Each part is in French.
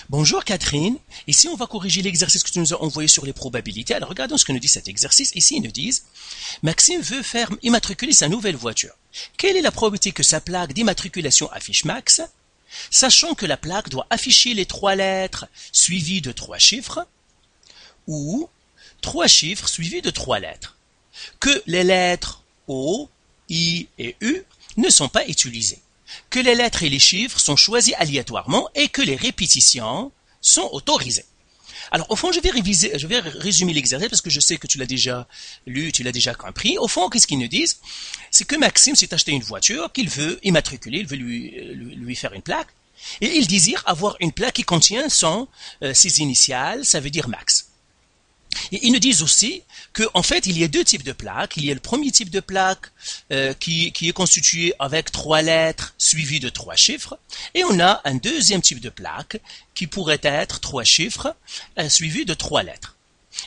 Bonjour Catherine, ici on va corriger l'exercice que tu nous as envoyé sur les probabilités. Alors regardons ce que nous dit cet exercice. Ici ils nous disent, Maxime veut faire immatriculer sa nouvelle voiture. Quelle est la probabilité que sa plaque d'immatriculation affiche Max, sachant que la plaque doit afficher les 3 lettres suivies de 3 chiffres, ou 3 chiffres suivis de 3 lettres, que les lettres O, I et U ne sont pas utilisées, que les lettres et les chiffres sont choisis aléatoirement et que les répétitions sont autorisées. Alors, au fond, je vais résumer l'exercice parce que je sais que tu l'as déjà lu, tu l'as déjà compris. Au fond, qu'est-ce qu'ils nous disent? C'est que Maxime s'est acheté une voiture qu'il veut immatriculer, il veut lui faire une plaque, et il désire avoir une plaque qui contient ses initiales, ça veut dire Max. Et ils nous disent aussi qu'en fait, il y a 2 types de plaques. Il y a le premier type de plaque qui est constitué avec 3 lettres suivies de 3 chiffres. Et on a un deuxième type de plaque qui pourrait être 3 chiffres suivis de 3 lettres.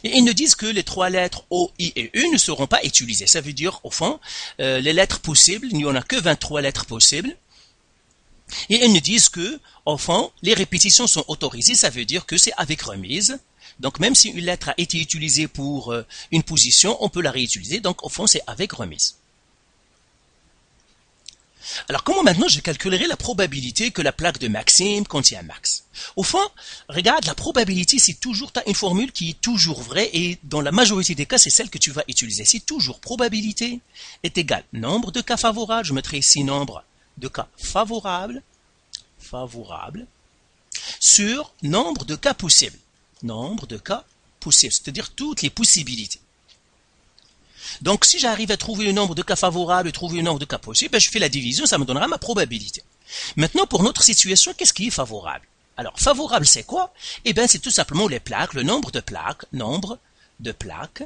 Et ils nous disent que les 3 lettres O, I et U ne seront pas utilisées. Ça veut dire, au fond, les lettres possibles, il n'y en a que 23 lettres possibles. Et ils nous disent que, au fond, les répétitions sont autorisées. Ça veut dire que c'est avec remise. Donc, même si une lettre a été utilisée pour une position, on peut la réutiliser. Donc, au fond, c'est avec remise. Alors, comment maintenant je calculerai la probabilité que la plaque de Maxime contient Max? Au fond, regarde, la probabilité, c'est toujours, tu as une formule qui est toujours vraie et dans la majorité des cas, c'est celle que tu vas utiliser. C'est toujours probabilité est égale nombre de cas favorables. Je mettrai ici nombre de cas favorables sur nombre de cas possibles. Nombre de cas possibles, c'est-à-dire toutes les possibilités. Donc, si j'arrive à trouver le nombre de cas favorables et trouver le nombre de cas possibles, je fais la division, ça me donnera ma probabilité. Maintenant, pour notre situation, qu'est-ce qui est favorable? Alors, favorable, c'est quoi? Eh bien, c'est tout simplement les plaques, le nombre de plaques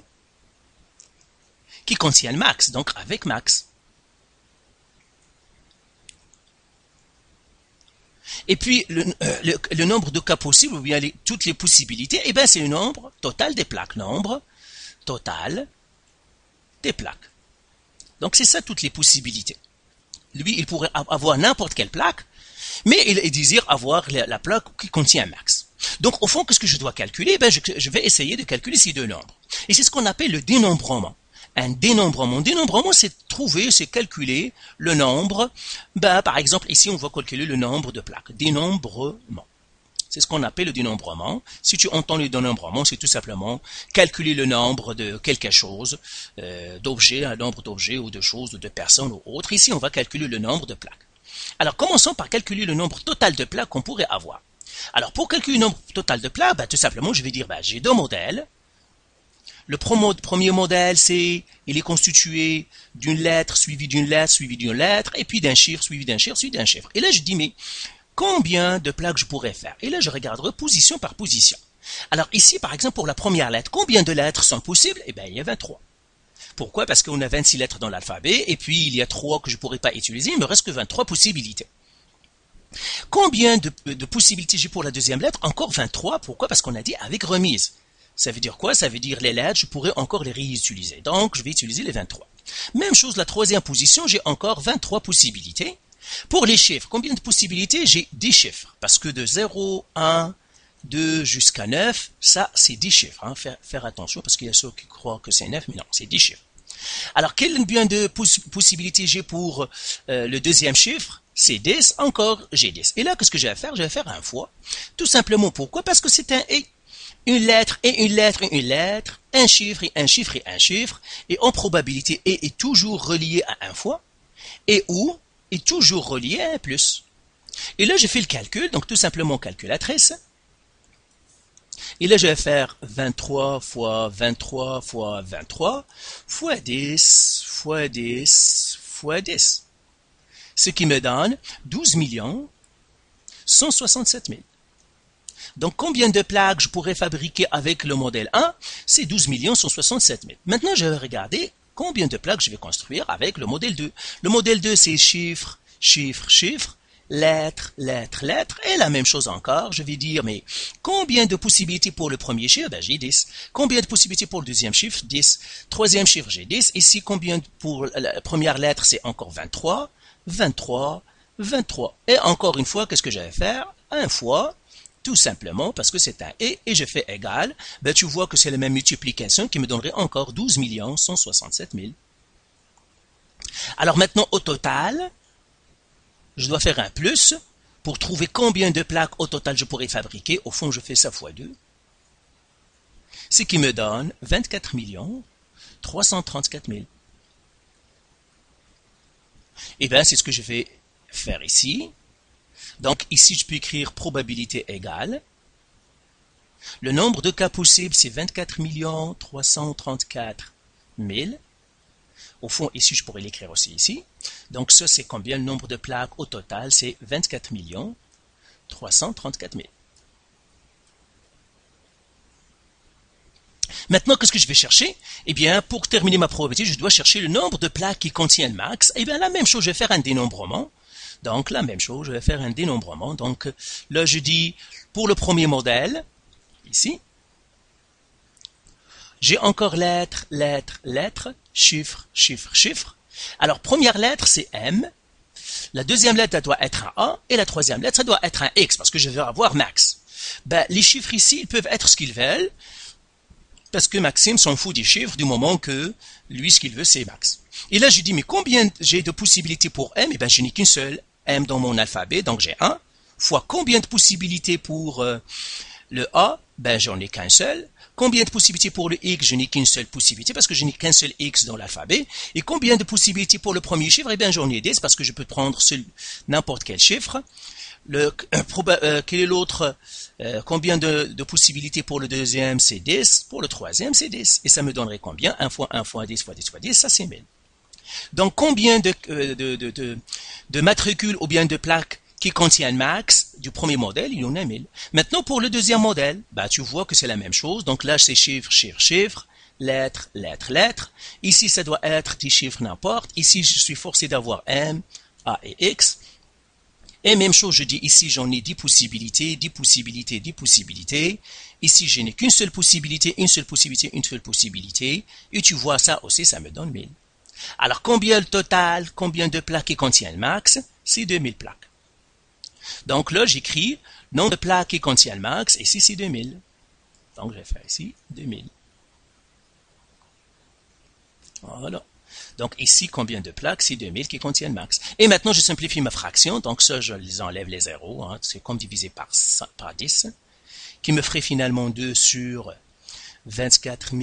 qui contiennent Max, donc avec Max. Et puis, le nombre de cas possibles, ou bien toutes les possibilités, eh bien, c'est le nombre total des plaques. Nombre total des plaques. Donc, c'est ça toutes les possibilités. Lui, il pourrait avoir n'importe quelle plaque, mais il désire avoir la plaque qui contient Max. Donc, au fond, qu'est-ce que je dois calculer? Eh bien, je vais essayer de calculer ces 2 nombres. Et c'est ce qu'on appelle le dénombrement. Un dénombrement. Dénombrement, c'est trouver, c'est calculer le nombre. Par exemple, ici, on va calculer le nombre de plaques. Dénombrement. C'est ce qu'on appelle le dénombrement. Si tu entends le dénombrement, c'est tout simplement calculer le nombre de quelque chose, d'objets, un nombre d'objets ou de choses, ou de personnes ou autres. Ici, on va calculer le nombre de plaques. Alors, commençons par calculer le nombre total de plaques qu'on pourrait avoir. Alors, pour calculer le nombre total de plaques, tout simplement, je vais dire, j'ai 2 modèles. Le premier modèle, il est constitué d'une lettre suivie d'une lettre suivie d'une lettre, et puis d'un chiffre suivi d'un chiffre suivi d'un chiffre. Et là, je dis, mais combien de plaques je pourrais faire? Et là, je regarderai position par position. Alors ici, par exemple, pour la première lettre, combien de lettres sont possibles? Eh bien, il y a 23. Pourquoi? Parce qu'on a 26 lettres dans l'alphabet, et puis il y a 3 que je ne pourrais pas utiliser, il me reste que 23 possibilités. Combien de possibilités j'ai pour la deuxième lettre? Encore 23. Pourquoi? Parce qu'on a dit avec remise. Ça veut dire quoi? Ça veut dire les lettres, je pourrais encore les réutiliser. Donc, je vais utiliser les 23. Même chose, la troisième position, j'ai encore 23 possibilités. Pour les chiffres, combien de possibilités? J'ai 10 chiffres. Parce que de 0, 1, 2 jusqu'à 9, ça, c'est 10 chiffres. Hein. Faire attention, parce qu'il y a ceux qui croient que c'est 9, mais non, c'est 10 chiffres. Alors, quel bien de possibilités j'ai pour le deuxième chiffre? C'est 10, encore j'ai 10. Et là, qu'est-ce que je vais faire? Je vais faire un fois. Tout simplement, pourquoi? Parce que c'est un et. Une lettre et une lettre et une lettre, un chiffre et un chiffre et un chiffre, et en probabilité, et est toujours relié à un fois, et ou est toujours relié à un plus. Et là, je fais le calcul, donc tout simplement calculatrice, et là, je vais faire 23 fois 23 fois 23 fois 10 fois 10 fois 10, ce qui me donne 12 167 000. Donc, combien de plaques je pourrais fabriquer avec le modèle 1? C'est 12 167 000. Maintenant, je vais regarder combien de plaques je vais construire avec le modèle 2. Le modèle 2, c'est chiffre, chiffre, chiffre, lettre, lettre, lettre, et la même chose encore. Je vais dire, mais combien de possibilités pour le premier chiffre? Ben, j'ai 10. Combien de possibilités pour le deuxième chiffre? 10. Troisième chiffre, j'ai 10. Ici, combien pour la première lettre? C'est encore 23, 23, 23. Et encore une fois, qu'est-ce que je vais faire? Un fois Tout simplement parce que c'est un et je fais égal, ben tu vois que c'est la même multiplication qui me donnerait encore 12 167 000. Alors maintenant, au total, je dois faire un plus pour trouver combien de plaques au total je pourrais fabriquer. Au fond, je fais ça fois 2. Ce qui me donne 24 334 000. Et bien, c'est ce que je vais faire ici. Donc, ici, je peux écrire probabilité égale. Le nombre de cas possibles, c'est 24 334 000. Au fond, ici, je pourrais l'écrire aussi ici. Donc, ça, c'est combien le nombre de plaques au total? C'est 24 334 000. Maintenant, qu'est-ce que je vais chercher? Eh bien, pour terminer ma probabilité, je dois chercher le nombre de plaques qui contiennent max. Eh bien, la même chose, je vais faire un dénombrement. Donc, la même chose, je vais faire un dénombrement. Donc, là, je dis, pour le premier modèle, ici, j'ai encore lettre, lettre, lettre, chiffre, chiffre, chiffre. Alors, première lettre, c'est M. La deuxième lettre, ça doit être un A. Et la troisième lettre, ça doit être un X, parce que je vais avoir max. Ben, les chiffres ici, ils peuvent être ce qu'ils veulent. Parce que Maxime s'en fout des chiffres du moment que lui, ce qu'il veut, c'est max. Et là, je dis, mais combien j'ai de possibilités pour M? Eh bien, je n'ai qu'une seule M dans mon alphabet, donc j'ai 1. Fois combien de possibilités pour le A? Ben, j'en ai qu'un seul. Combien de possibilités pour le X? Je n'ai qu'une seule possibilité parce que je n'ai qu'un seul X dans l'alphabet. Et combien de possibilités pour le premier chiffre? Eh bien, j'en ai 10 parce que je peux prendre n'importe quel chiffre. Quel est l'autre? Combien de possibilités pour le deuxième? C'est 10. Pour le troisième, c'est 10. Et ça me donnerait combien? 1 fois 1 fois 10 fois 10 fois 10, ça c'est 1000. Donc, combien de matricules ou bien de plaques qui contiennent max du premier modèle? Il y en a 1000. Maintenant, pour le deuxième modèle, bah, tu vois que c'est la même chose. Donc là, c'est chiffre, chiffre, chiffre, lettre, lettre, lettre. Ici, ça doit être des chiffres n'importe. Ici, je suis forcé d'avoir M, A et X. Et même chose, je dis ici, j'en ai 10 possibilités, 10 possibilités, 10 possibilités. Ici, je n'ai qu'une seule possibilité, une seule possibilité, une seule possibilité. Et tu vois, ça aussi, ça me donne 1000. Alors, combien le total, combien de plaques qui contiennent max? C'est 2000 plaques. Donc là, j'écris nombre de plaques qui contiennent max, et ici, c'est 2000. Donc, je vais faire ici 2000. Voilà. Donc ici, combien de plaques? C'est 2000 qui contiennent max. Et maintenant, je simplifie ma fraction. Donc ça, je les enlève les zéros. Hein. C'est comme divisé par 10. Qui me ferait finalement 2 sur 24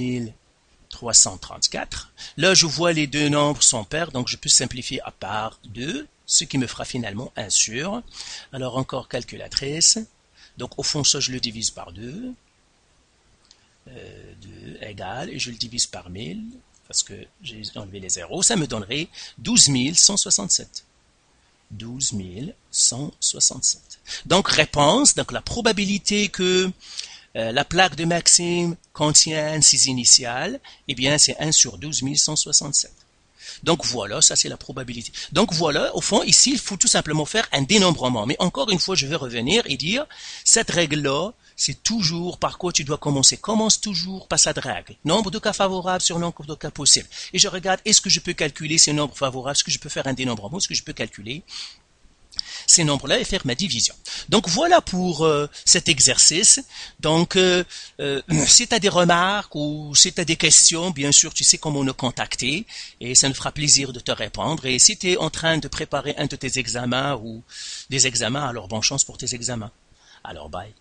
334. Là, je vois les deux nombres sont pairs. Donc je peux simplifier à part 2. Ce qui me fera finalement 1 sur. Alors encore calculatrice. Donc au fond, ça, je le divise par 2. 2 égale. Et je le divise par 1000. Parce que j'ai enlevé les zéros, ça me donnerait 12 167. 12 167. Donc, réponse, donc la probabilité que la plaque de Maxime contienne ses initiales, eh bien, c'est 1 sur 12 167. Donc, voilà, ça c'est la probabilité. Donc, voilà, au fond, ici, il faut tout simplement faire un dénombrement. Mais encore une fois, je vais revenir et dire, cette règle-là, c'est toujours par quoi tu dois commencer. Commence toujours par cette règle. Nombre de cas favorables sur nombre de cas possibles. Et je regarde, est-ce que je peux calculer ces nombres favorables? Est-ce que je peux faire un dénombrement? Est-ce que je peux calculer ces nombres-là et faire ma division? Donc voilà pour cet exercice. Donc si tu as des remarques ou si tu as des questions, bien sûr, tu sais comment nous contacter et ça nous fera plaisir de te répondre. Et si tu es en train de préparer un de tes examens ou des examens, alors bonne chance pour tes examens. Alors bye.